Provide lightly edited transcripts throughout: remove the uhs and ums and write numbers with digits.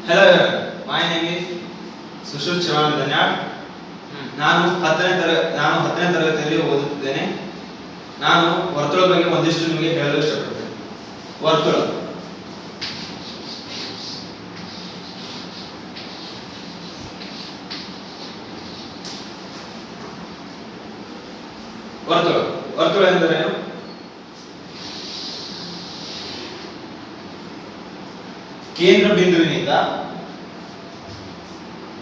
Hello, my name is Sushil ಶಿವಾನಂದನ್ಯಾಳ್. ನಾನು 10ನೇ ತರಗತಿಯಲ್ಲಿ ಓದುತ್ತಿದ್ದೇನೆ. ನಾನು ವರ್ತುಳ ಬಗ್ಗೆ ಒಂದಿಷ್ಟು ನಿಮಗೆ ಹೇಳಲು ಇಷ್ಟಪಡ್ತೇನೆ. ವರ್ತುಳ ವರ್ತುಳ ವರ್ತುಳ ಎಂದರೇನು? ಕೇಂದ್ರ ಬಿಂದುವಿನಿಂದ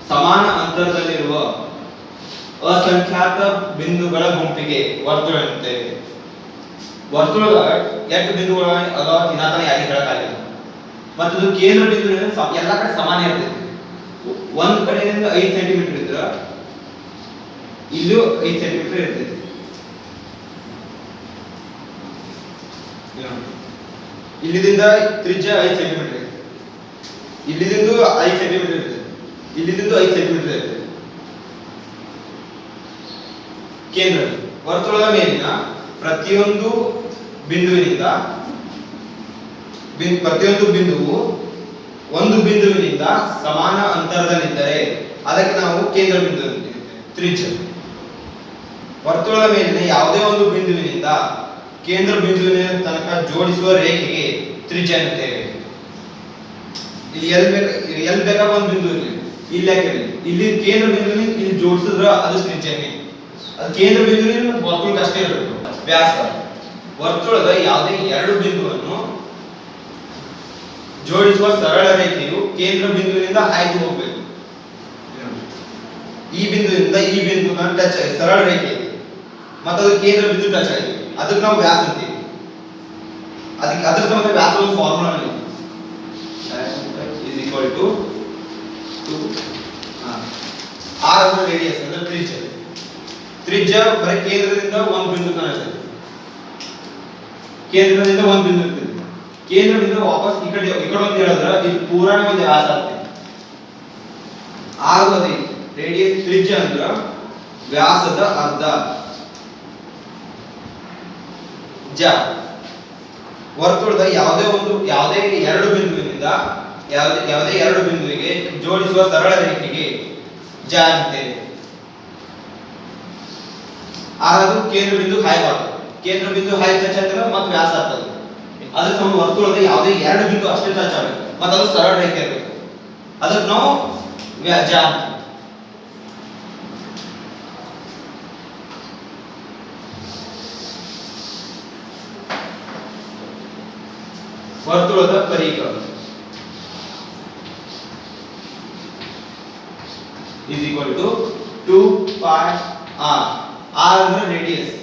ಸಮಾನ ಅಂತರದಲ್ಲಿರುವ ಅಸಂಖ್ಯಾತ ಬಿಂದುಗಳ ಗುಂಪಿಗೆ ವರ್ತುಳ ಎನ್ನುತ್ತೇವೆ. ವರ್ತುಳದ ಎಷ್ಟು ಬಿಂದುಗಳ ಅದಾವ ದಿನಾತನ ಯಾರಿಗೆ ಹೇಳಕ್ಕಾಗಿಲ್ಲ. ಮತ್ತು ಇದು ಕೇಂದ್ರ ಬಿಂದುವಿನಿಂದ ಎಲ್ಲ ಕಡೆ ಸಮಾನ ಇರ್ತೈತಿ. ಒಂದ್ ಕಡೆಯಿಂದ 5 ಸೆಂಟಿಮೀಟರ್ ಇದ್ರ ಇಲ್ಲೂ 5 ಸೆಂಟಿಮೀಟರ್ ಇರ್ತೈತಿ. ಇಲ್ಲಿದಿಂದ ತ್ರಿಜ್ಯ 5 ಸೆಂಟಿಮೀಟರ್, ಇಲ್ಲಿದಿಂದ 5 ಸೆಂಟಿಮೀಟರ್ ಇರ್ತದೆ, ಇಲ್ಲಿದಿಂದ 5 ಸೆಂಟಿಮೀಟರ್ ಇರ್ತದೆ. ಕೇಂದ್ರ ವರ್ತುಳದ ಮೇಲಿನ ಪ್ರತಿಯೊಂದು ಬಿಂದುವು ಒಂದು ಬಿಂದುವಿನಿಂದ ಸಮಾನ ಅಂತರದಲ್ಲಿದ್ದರೆ ಅದಕ್ಕೆ ನಾವು ಕೇಂದ್ರ ಬಿಂದು ಅಂತೀವಿ. ತ್ರಿಜ್ಯ ವರ್ತುಳದ ಮೇಲಿನ ಯಾವುದೇ ಒಂದು ಬಿಂದುವಿನಿಂದ ಕೇಂದ್ರ ಬಿಂದುವಿನ ತನಕ ಜೋಡಿಸುವ ರೇಖೆಗೆ ತ್ರಿಜ್ಯ ಎನ್ನುತ್ತೇವೆ. ಇಲ್ಲಿ ಎಲ್ಲಿ ಬೇಕಾದ ಒಂದು ಬಿಂದು ಇರಲಿ, ಇಲ್ಲಿ ಯಾಕಿರಲಿ, ಇಲ್ಲಿ ಕೇಂದ್ರ ಬಿಂದುವಿನ ಇಲ್ಲಿ ಜೋಡಿಸಿದ್ರ ಅದು ತ್ರಿಜ್ಯನೇ. ಅದು ಕೇಂದ್ರ ಬಿಂದುವಿನ ಮತ್ತು ವರ್ತುಳಕ್ಕೆ ಅಷ್ಟೇ ಇರಬೇಕು. ವ್ಯಾಸ ವರ್ತುಳದ ಯಾವುದೇ ಎರಡು ಬಿಂದುವನ್ನು ಜೋಡಿಸುವ ಸರಳ ರೇಖೆಯು ಕೇಂದ್ರ ಬಿಂದುವಿನಿಂದ ಹಾಯ್ದು ಹೋಗಬೇಕು. ಈ ಬಿಂದುವಿನಿಂದ ಈ ಬಿಂದು ಟಚ್ ಸರಳ ರೇಖೆ ಮತ್ತು ಅದು ಕೇಂದ್ರ ಬಿಂದು ಟಚ್ ಆಗಿದೆ, ಅದಕ್ಕೆ ನಾವು ವ್ಯಾಸ ಅಂತೀವಿ. ಅದಕ್ಕೆ ಅದರ ಸಂಬಂಧ ವ್ಯಾಸದ ಒಂದು ಫಾರ್ಮುಲಾ ಇದೆ, is equal to 2 r ಅಂದ್ರೆ ರೇಡಿಯಸ್ ಅಂದ್ರೆ ತ್ರಿಜ್ಯ. ತ್ರಿಜ್ಯ ಬರೀ ಕೇಂದ್ರದಿಂದ ಒಂದು ಬಿಂದು ತನಕ, ಕೇಂದ್ರದಿಂದ ಒಂದು ಬಿಂದು ಇರ್ತದೆ. ಕೇಂದ್ರದಿಂದ ವಾಪಸ್ ಈ ಕಡೆ ಒಂದು ಹೇಳಿದ್ರೆ ಇದು ಪೂರಾನೇ ಒಂದು ವ್ಯಾಸ ಆಗ್ತದೆ. ಆಗೋದೇ ರೇಡಿಯಸ್ ತ್ರಿಜ್ಯ ಅಂದ್ರೆ ವ್ಯಾಸದ ಅರ್ಧ. ಜ ವರ್ತುಳದ ಯಾವುದೇ ಎರಡು ಬಿಂದುವಿಗೆ ಜೋಡಿಸುವ ಸರಳ ರೇಖೆಗೆ ಜ ಅಂತೇವೆ. ಅದು ಕೇಂದ್ರ ಬಿಂದು ಹಾಯ್ಬಾರ್ದು. ಕೇಂದ್ರ ಬಿಂದು ಹಾಯ್ ಟಚ್ ಆಗ್ತದೆ ಮತ್ತು ವ್ಯಾಸ ಆಗ್ತದೆ. ಅದ್ರ ಸಂಬಂಧ ವರ್ತುಳದ ಯಾವುದೇ ಎರಡು ಬಿಂದು ಅಷ್ಟೇ ಟಚ್ ಆಗಬೇಕು ಮತ್ತು ಅದು ಸರಳ ರೇಖೆ ಇರಬೇಕು. ಅದಕ್ಕೆ ನಾವು ಜ ಅಂತೀವಿ. ವರ್ತುಳದ ಪರಿಘ is equal to 2 pi r. r ಅಂದ್ರೆ ರೇಡಿಯಸ್,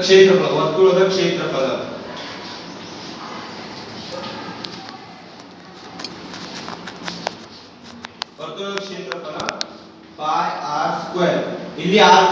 ಕ್ಷೇತ್ರಫಲ, ವರ್ತುಳದ ಕ್ಷೇತ್ರಫಲ. ವರ್ತುಳದ ಕ್ಷೇತ್ರಫಲ pi r square. ಇಲ್ಲಿ r